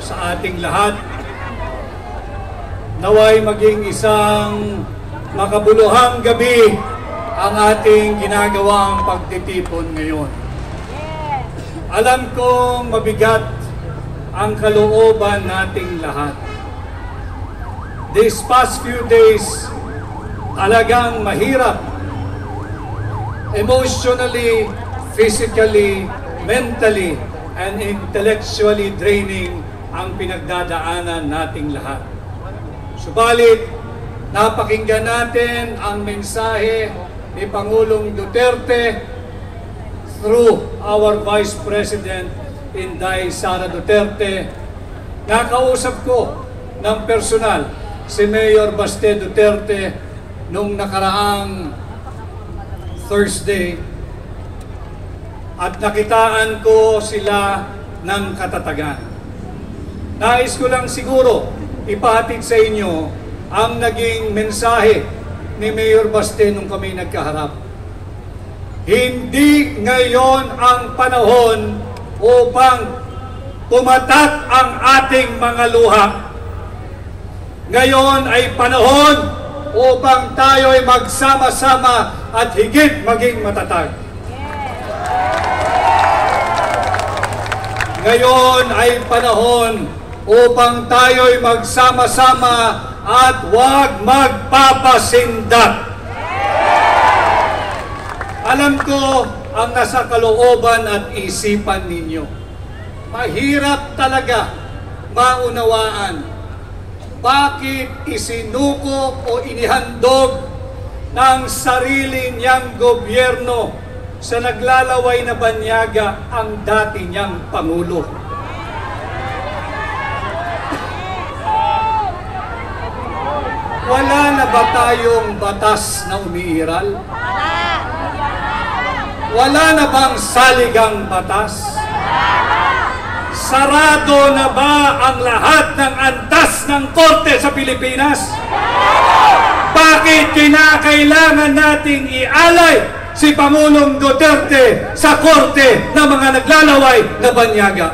sa ating lahat. Naway maging isang makabuluhang gabi ang ating ginagawang pagtitipon ngayon. Alam kong mabigat ang kalooban nating lahat. These past few days, talagang mahirap. Emotionally, physically, mentally, and intellectually draining ang pinagdadaanan nating lahat. Subalit, napakinggan natin ang mensahe ni Pangulong Duterte through our Vice President, Inday Sara Duterte. Nakausap ko ng personal si Mayor Baste Duterte nung nakaraang Thursday at nakitaan ko sila ng katatagan. Nais ko lang siguro ipahatid sa inyo ang naging mensahe ni Mayor Baste nung kami nagkaharap. Hindi ngayon ang panahon upang pumatak ang ating mga luha. Ngayon ay panahon upang tayo ay magsama-sama at higit maging matatag. Ngayon ay panahon upang tayo'y magsama-sama at huwag magpapasindak. Alam ko ang nasa kalooban at isipan ninyo. Mahirap talaga maunawaan bakit isinuko o inihandog ng sarili niyang gobyerno sa naglalaway na banyaga ang dati niyang Pangulo. Wala na ba tayong batas na umiiral? Wala na bang saligang batas? Sarado na ba ang lahat ng antas ng korte sa Pilipinas? Bakit kinakailangan nating ialay si Pangulong Duterte sa korte ng mga naglalaway na banyaga?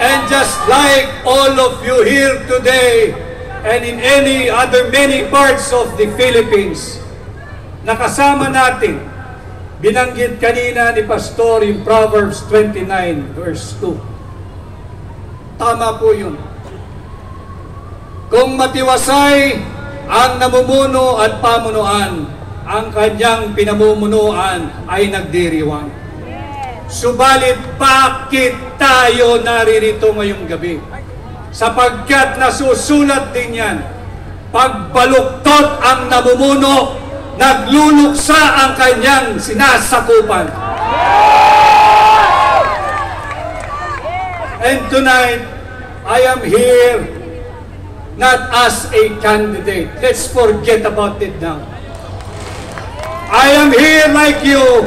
And just like all of you here today and in any other many parts of the Philippines, nakasama natin, binanggit kanina ni Pastor in Proverbs 29 verse 2. Tama po yun. Kung matiwasay ang namumuno at pamunuan, ang kanyang pinamumunuan ay nagdiriwang. Subalit bakit tayo naririto ngayong gabi? Sapagkat nasusulat din yan, pagbaluktot ang namumuno, nagluluksa ang kanyang sinasakupan. And tonight, I am here not as a candidate. Let's forget about it now. I am here like you,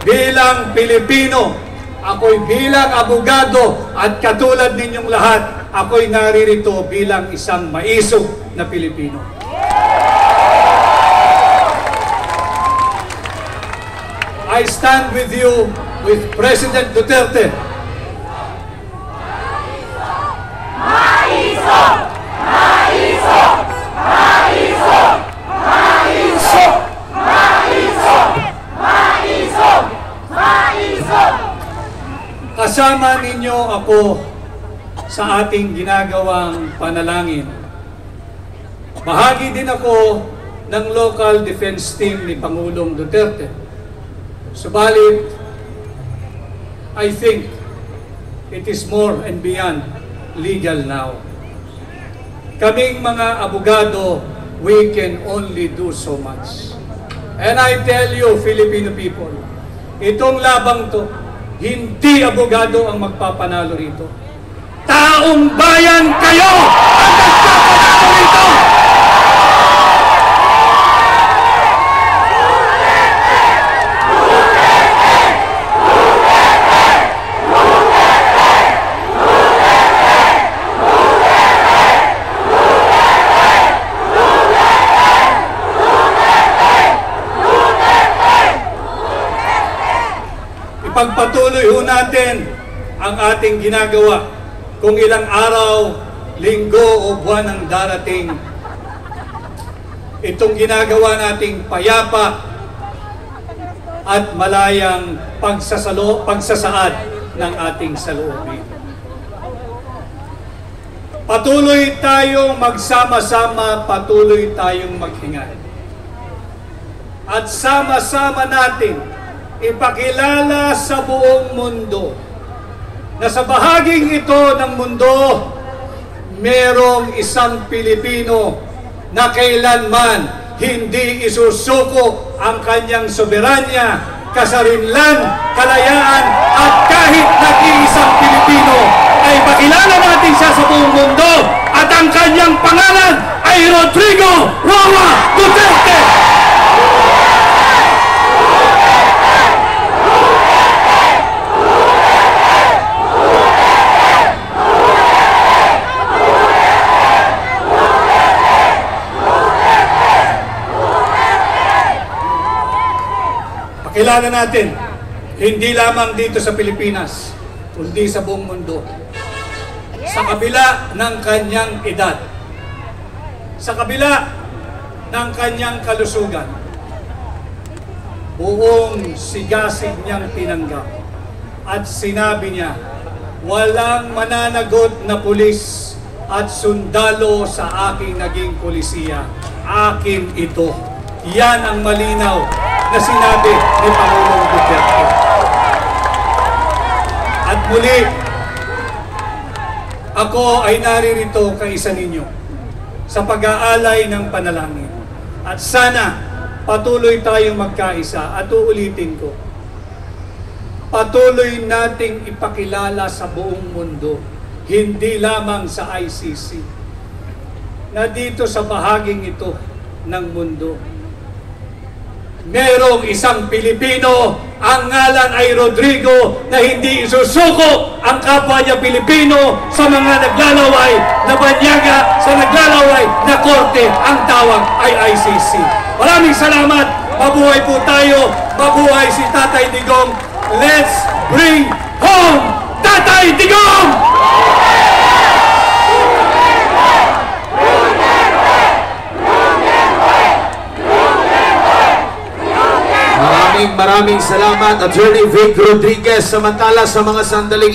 bilang Pilipino. Ako'y bilang abogado at katulad ninyong lahat, ako'y naririto bilang isang maisog na Pilipino. I stand with you, with President Duterte. Maisog! Maisog! Maisog! Maisog! Maisog! Maisog! Maisog! Kasama ninyo ako sa ating ginagawang panalangin. Bahagi din ako ng local defense team ni Pangulong Duterte. Subalit, I think it is more and beyond legal now. Kaming mga abogado, we can only do so much. And I tell you, Filipino people, itong labang to, hindi abogado ang magpapanalo rito. Taong bayan kayo ang magpapanalo rito! ipagpatuloy ho natin ang ating ginagawa kung ilang araw, linggo o buwan ang darating. Itong ginagawa nating payapa at malayang pagsasaad ng ating saloobin. Patuloy tayong magsama-sama, patuloy tayong maghinga. At sama-sama natin ipakilala sa buong mundo na sa bahaging ito ng mundo, merong isang Pilipino na kailanman hindi isusuko ang kanyang soberanya, kasarinlan, kalayaan, at kahit nag-iisang Pilipino ay pakilala natin siya sa buong mundo at ang kanyang pangalan ay Rodrigo Roa Duterte! Pakilala natin, hindi lamang dito sa Pilipinas, kundi sa buong mundo. Sa kabila ng kanyang edad, sa kabila ng kanyang kalusugan, buong sigasig niyang tinanggap. At sinabi niya, walang mananagot na pulis at sundalo sa aking naging pulisiya. Akin ito. Yan ang malinaw na sinabi ni Pangulong Duterte. At muli, ako ay naririto kaisa ninyo sa pag-aalay ng panalangin. At sana patuloy tayong magkaisa at uulitin ko, patuloy nating ipakilala sa buong mundo, hindi lamang sa ICC, na dito sa bahaging ito ng mundo, merong isang Pilipino, ang ngalan ay Rodrigo, na hindi isusuko ang kapwa niya Pilipino sa mga naglalaway na banyaga, sa naglalaway na korte. Ang tawag ay ICC. Maraming salamat. Mabuhay po tayo. Mabuhay si Tatay Digong. Let's bring home Tatay Digong! Maraming salamat, Attorney Vic Rodriguez. Samantala sa mga sandaling